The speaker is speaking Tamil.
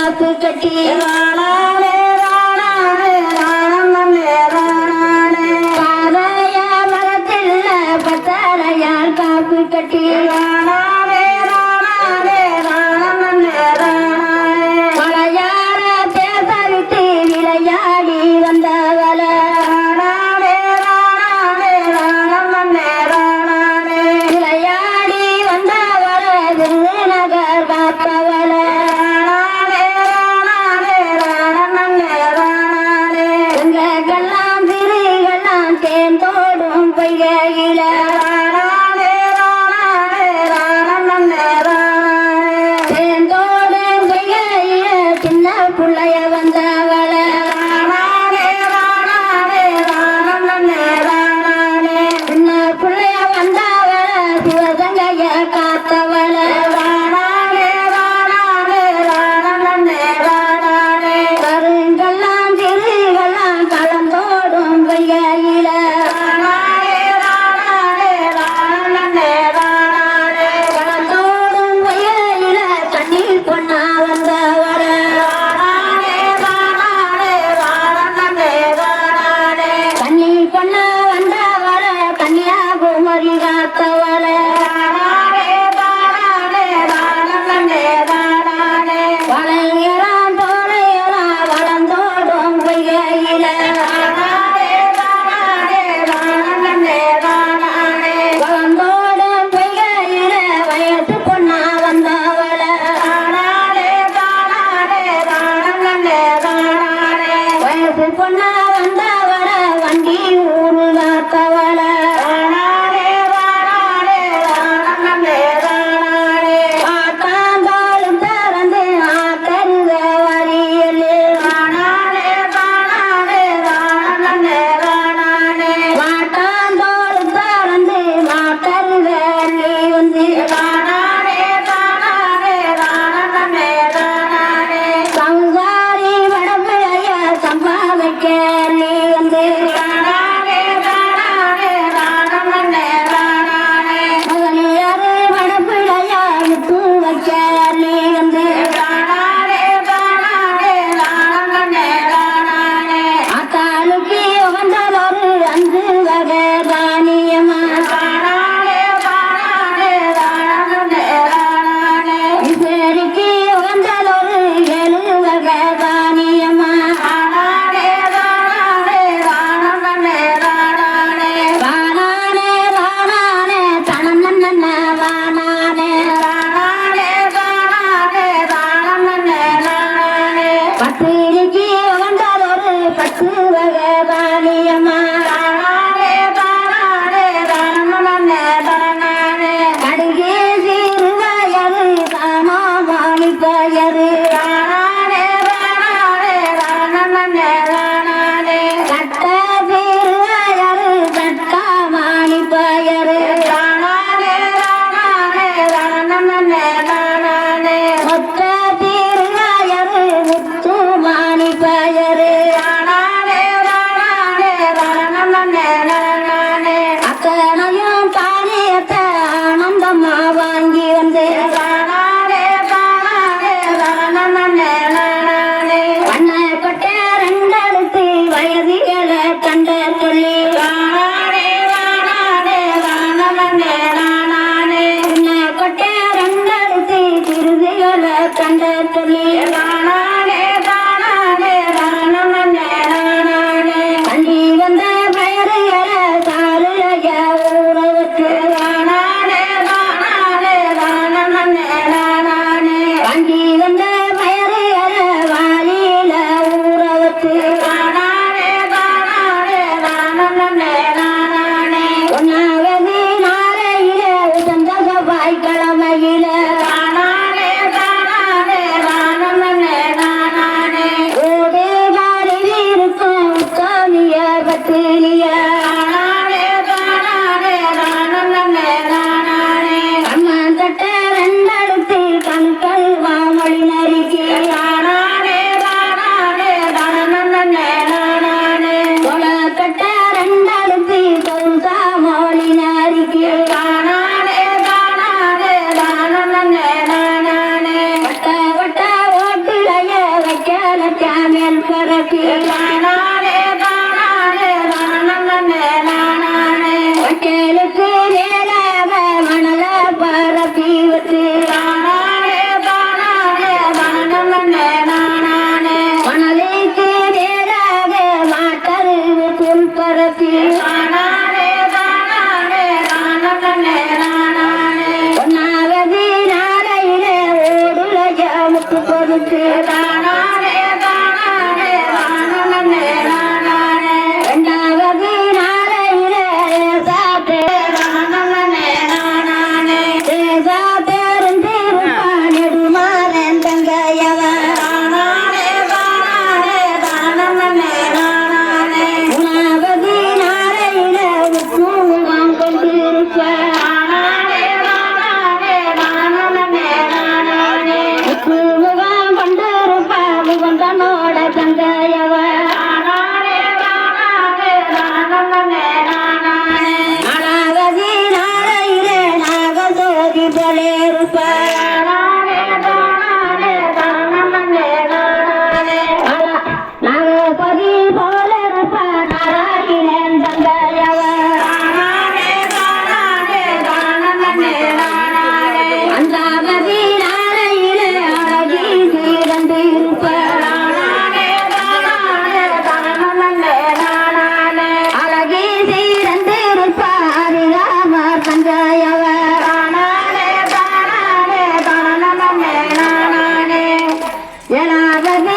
காப்பு கட்டி பாறைய மரத்தில் பத்தரையால் காப்பு கட்டி மலையார பேசவிட்டு விளையாடி வந்தவள விளையாடி வந்தவள விருதுநகர் காப்பவள எங்கெல்லாம் திரிகெல்லாம் தேர்ந்தோடும் பொய்கையில தேர்ந்தோடும் பொய்கையில சின்ன புள்ளைய வந்தவள சின்ன புள்ளைய வந்தவள சிவகங்கைய காத்தவள கருங்கெல்லாம் திரிகெல்லாம் கலந்தோடும் பொய்கையில கலந்தோடும் பொய்கையில தண்ணீர் பொண்ணா வந்தவள தண்ணீர் பொண்ணா வந்தவள கன்னியாகுமரி காத்தவள வளையலாம் தோளையலாம் வளர்ந்தோடும் பொய்கையில வளர்ந்தோடும் பொய்கையில வயசு பொண்ணா வந்தவள வயசு பொண்ணா வந்தவள வண்டி ஊரு காத்தவள ஆட்டாம்பாலும் திறந்து ஆட்டருக வழியிலே மாட்டாந்தோளும் திறந்து மாட்டருக வந்து சம்சாரி வடபிழைய சம்பாதிக்க வந்து மகனியரு வடபிழைய விட்டு வைக்க வந்து அக்காலுக்கு உகந்ததொரு அஞ்சு வகை தானியமா இசைக்கு உகந்ததொரு 7 வகை தானியமா வானானே வானானே தனம் நன்ன வானானே பத்திரிக்கு உகந்ததொரு 10 வகை தானியமா கடுகு சிறுவயறு சாமாவாணி பயரு கட்ட சிறுவயறு கட்காமாணி பயரு மொத்த சிறுவயறு முத்துமாணி பயரு அத்தனையும் தானியத்தை ஆனந்தமா வாங்கி வந்து பரப்பி கேளுக்கு நேராக மணல பரப்பி வச்சு மணலுக்கு நேராக மாட்டறிவு புல் பரப்பி ஒன்னாவது நாளையில ஓடுல ஜாமுக்கு பொறுத்து ரெண்டாவது நாளையில நெடுமாறன் தங்கையவ மூணாவது நாளையில முகம் கொண்டிருப்பார் முகம் கொண்டிருப்பார் முகம் தன்னோட தங்கையவ நாலாவது நாளையில நாகசோதி போலேருப்பார் நாகபதி போலேருப்பார் நாராயணன் தங்கையவ அஞ்சாவது நாளையில அழகி சீரந்து இருப்பார் அழகி சீரந்து இருப்பார் ராமர் தங்கையவ ஏழாவது